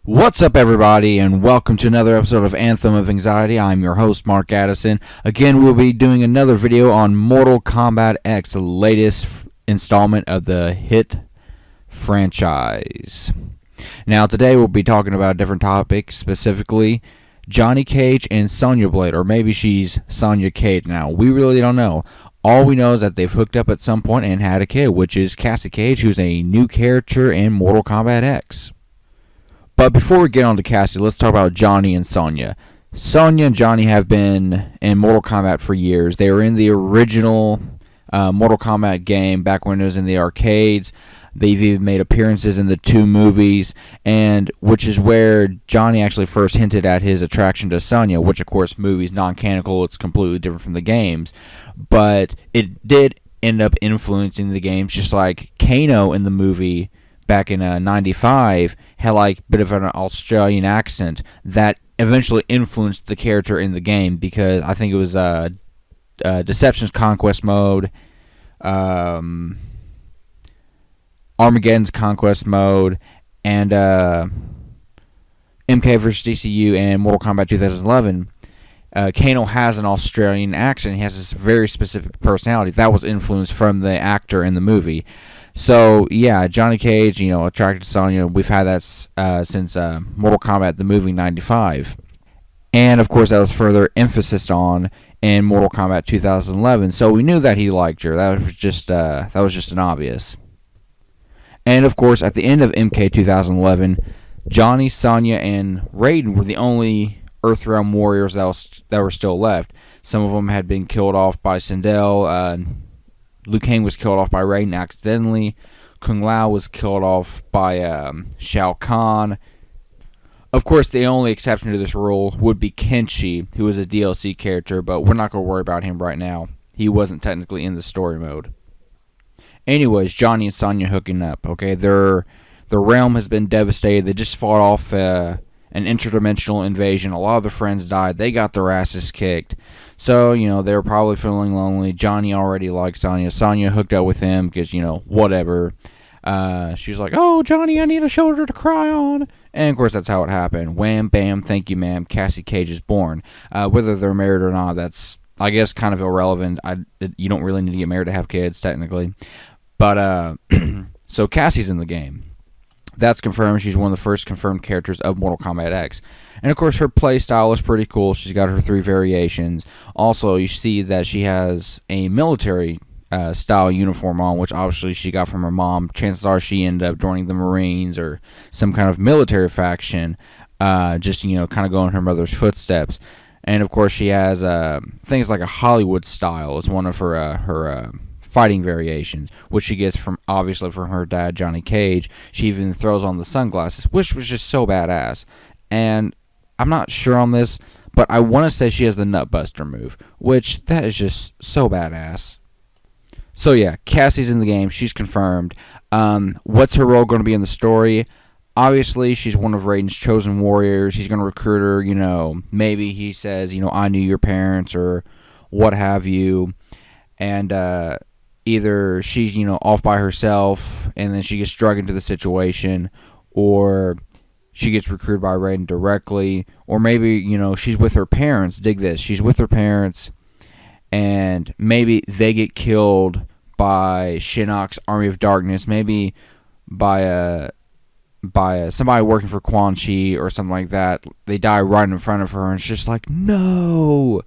What's up, everybody, and welcome to another episode of Anthem of Anxiety. I'm your host, Mark Addison. Again, we'll be doing another video on Mortal Kombat X, the latest installment of the hit franchise. Now, today we'll be talking about a different topic, specifically Johnny Cage and Sonya Blade, or maybe she's Sonya Cage now. We really don't know. All we know is that they've hooked up at some point and had a kid, which is Cassie Cage, who's a new character in Mortal Kombat X. But before we get on to Cassie, let's talk about Johnny and Sonya. Sonya and Johnny have been in Mortal Kombat for years. They were in the original Mortal Kombat game back when it was in the arcades. They've even made appearances in the two movies, and which is where Johnny actually first hinted at his attraction to Sonya, which of course movies non-canonical, it's completely different from the games. But it did end up influencing the games, just like Kano in the movie back in 95 had like a bit of an Australian accent that eventually influenced the character in the game, because I think it was Deception's Conquest Mode, Armageddon's Conquest Mode, and MK vs. DCU and Mortal Kombat 2011. Kano has an Australian accent. He has this very specific personality that was influenced from the actor in the movie. So, yeah, Johnny Cage, attracted to Sonya. We've had that since Mortal Kombat, the movie, 95. And, of course, that was further emphasis on in Mortal Kombat 2011. So we knew that he liked her. That was just an obvious. And, of course, at the end of MK 2011, Johnny, Sonya, and Raiden were the only Earthrealm warriors that were still left. Some of them had been killed off by Sindel. Liu Kang was killed off by Raiden accidentally. Kung Lao was killed off by Shao Kahn. Of course, the only exception to this rule would be Kenshi, who is a DLC character, but we're not going to worry about him right now. He wasn't technically in the story mode. Anyways, Johnny and Sonya hooking up, okay? Their realm has been devastated. They just fought off an interdimensional invasion. A lot of their friends died. They got their asses kicked. So, they were probably feeling lonely. Johnny already liked Sonya. Sonya hooked up with him because, whatever. She was like, "Oh, Johnny, I need a shoulder to cry on." And, of course, that's how it happened. Wham, bam, thank you, ma'am. Cassie Cage is born. Whether they're married or not, that's, I guess, kind of irrelevant. You don't really need to get married to have kids, technically. But, so Cassie's in the game. That's confirmed. She's one of the first confirmed characters of Mortal Kombat X. And, of course, her play style is pretty cool. She's got her 3 variations. Also, you see that she has a military style uniform on, which obviously she got from her mom. Chances are she ended up joining the Marines or some kind of military faction, just, kind of going in her mother's footsteps. And, of course, she has things like a Hollywood style is one of her fighting variations, which she gets obviously from her dad, Johnny Cage. She even throws on the sunglasses, which was just so badass. And I'm not sure on this, but I want to say she has the Nutbuster move, which that is just so badass. So yeah, Cassie's in the game. She's confirmed. What's her role going to be in the story? Obviously, she's one of Raiden's chosen warriors. He's going to recruit her. Maybe he says, I knew your parents or what have you. And either she's, off by herself and then she gets drug into the situation, or she gets recruited by Raiden directly, or maybe, she's with her parents. Dig this. She's with her parents, and maybe they get killed by Shinnok's Army of Darkness, maybe by somebody working for Quan Chi or something like that. They die right in front of her, and it's just like, no!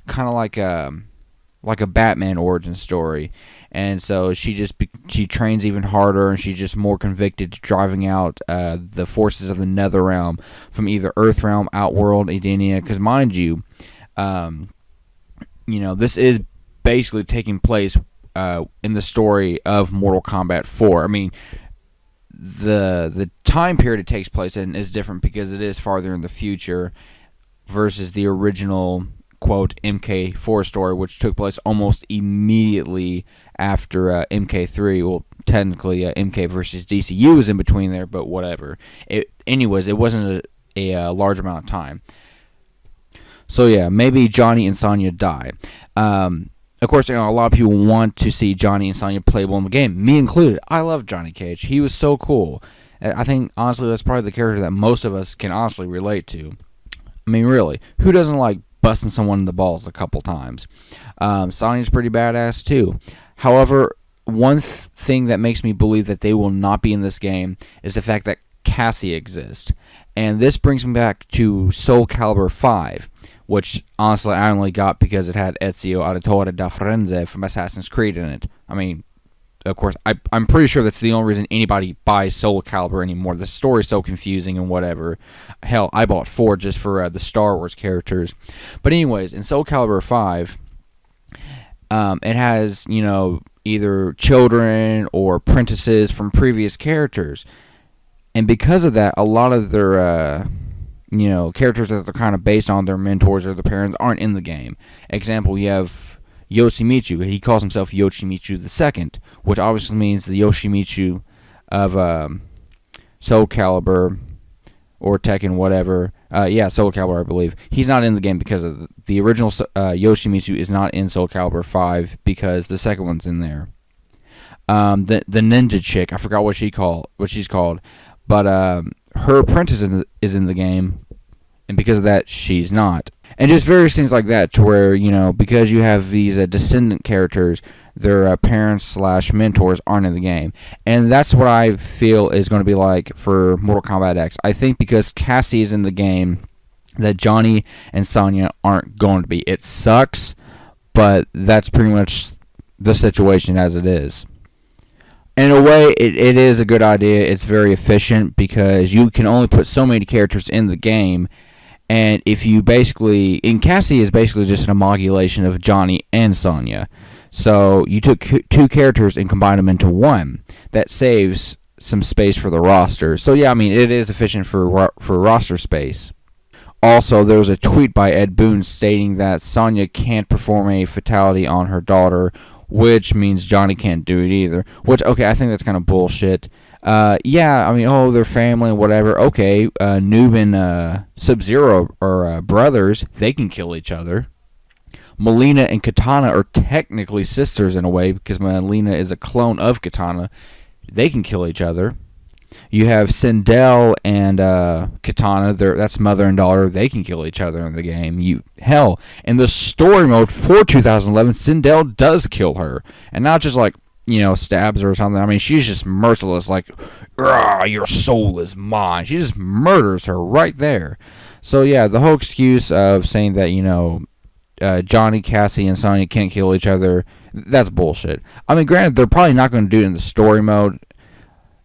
Kind of like a Batman origin story. And so she trains even harder, and she's just more convicted to driving out the forces of the Netherrealm from either Earthrealm, Outworld, Edenia. Because mind you, this is basically taking place in the story of Mortal Kombat 4. I mean, the time period it takes place in is different because it is farther in the future versus the original quote MK4 story, which took place almost immediately after MK3. Well, technically MK versus DCU was in between there, but whatever. Anyways, it wasn't a large amount of time. So yeah, maybe Johnny and Sonya die. Of course, a lot of people want to see Johnny and Sonya playable in the game, me included. I love Johnny Cage. He was so cool. I think, honestly, that's probably the character that most of us can honestly relate to. I mean, really, who doesn't like busting someone in the balls a couple times? Sonya's pretty badass, too. However, one thing that makes me believe that they will not be in this game is the fact that Cassie exists. And this brings me back to Soul Calibur 5, which, honestly, I only got because it had Ezio Auditore da Firenze from Assassin's Creed in it. I mean, of course, I'm pretty sure that's the only reason anybody buys Soul Calibur anymore. The story's so confusing and whatever. Hell, I bought 4 just for the Star Wars characters. But anyways, in Soul Calibur 5, it has, either children or apprentices from previous characters. And because of that, a lot of their, characters that they're kind of based on, their mentors or their parents, aren't in the game. Example, you have Yoshimitsu. He calls himself Yoshimitsu II, which obviously means the Yoshimitsu of Soul Calibur or Tekken, whatever. Soul Calibur, I believe. He's not in the game because of the original Yoshimitsu is not in Soul Calibur 5 because the second one's in there. The ninja chick, I forgot what she's called, but her apprentice is in the game, and because of that, she's not. And just various things like that, to where, because you have these descendant characters, their parents/mentors aren't in the game. And that's what I feel is going to be like for Mortal Kombat X. I think because Cassie is in the game, that Johnny and Sonya aren't going to be. It sucks, but that's pretty much the situation as it is. In a way, it is a good idea. It's very efficient because you can only put so many characters in the game. And if you and Cassie is basically just an amalgamation of Johnny and Sonya. So you took 2 characters and combined them into one. That saves some space for the roster. So yeah, I mean, it is efficient for roster space. Also, there was a tweet by Ed Boon stating that Sonya can't perform a fatality on her daughter, which means Johnny can't do it either. Which, okay, I think that's kind of bullshit. They're family and whatever. Okay, Noob and Sub-Zero are brothers. They can kill each other. Melina and Katana are technically sisters in a way because Melina is a clone of Katana. They can kill each other. You have Sindel and Katana. That's mother and daughter. They can kill each other in the game. In the story mode for 2011, Sindel does kill her. And not just stabs her or something. I mean, she's just merciless. Your soul is mine. She just murders her right there. So, yeah, the whole excuse of saying that, Johnny, Cassie, and Sonya can't kill each other, that's bullshit. I mean, granted, they're probably not going to do it in the story mode.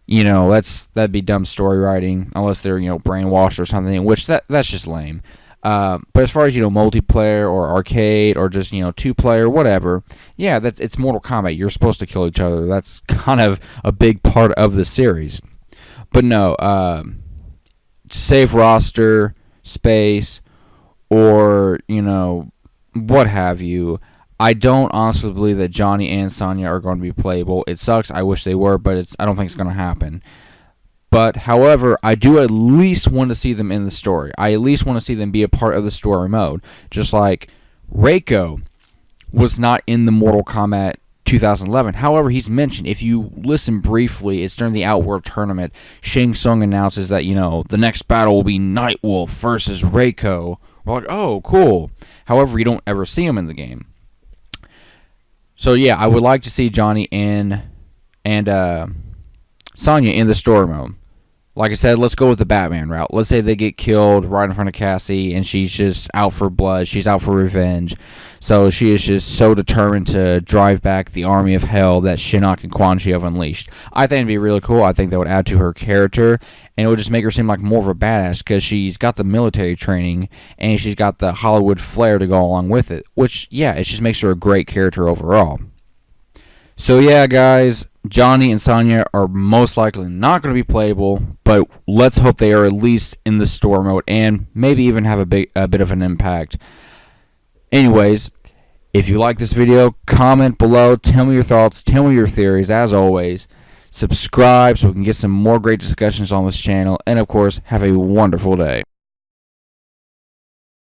That'd be dumb story writing unless they're, brainwashed or something, which that's just lame. But as far as, multiplayer or arcade or just, 2-player, whatever, yeah, it's Mortal Kombat. You're supposed to kill each other. That's kind of a big part of the series. But no, save roster, space, or, what have you. I don't honestly believe that Johnny and Sonya are going to be playable. It sucks. I wish they were, but I don't think it's going to happen. But, however, I do at least want to see them in the story. I at least want to see them be a part of the story mode. Just like Reiko was not in the Mortal Kombat 2011. However, he's mentioned, if you listen briefly, it's during the Outworld tournament. Shang Tsung announces that, the next battle will be Nightwolf versus Reiko. We're like, oh, cool. However, you don't ever see him in the game. So, yeah, I would like to see Johnny and Sonya in the story mode. Like I said, let's go with the Batman route. Let's say they get killed right in front of Cassie, and she's just out for blood. She's out for revenge. So she is just so determined to drive back the army of hell that Shinnok and Quan Chi have unleashed. I think it'd be really cool. I think that would add to her character, and it would just make her seem like more of a badass because she's got the military training, and she's got the Hollywood flair to go along with it. Which, yeah, it just makes her a great character overall. So yeah, guys, Johnny and Sonya are most likely not going to be playable, but let's hope they are at least in the store mode and maybe even have a bit of an impact. Anyways, if you like this video, comment below, tell me your thoughts, tell me your theories. As always, subscribe so we can get some more great discussions on this channel, and of course, have a wonderful day.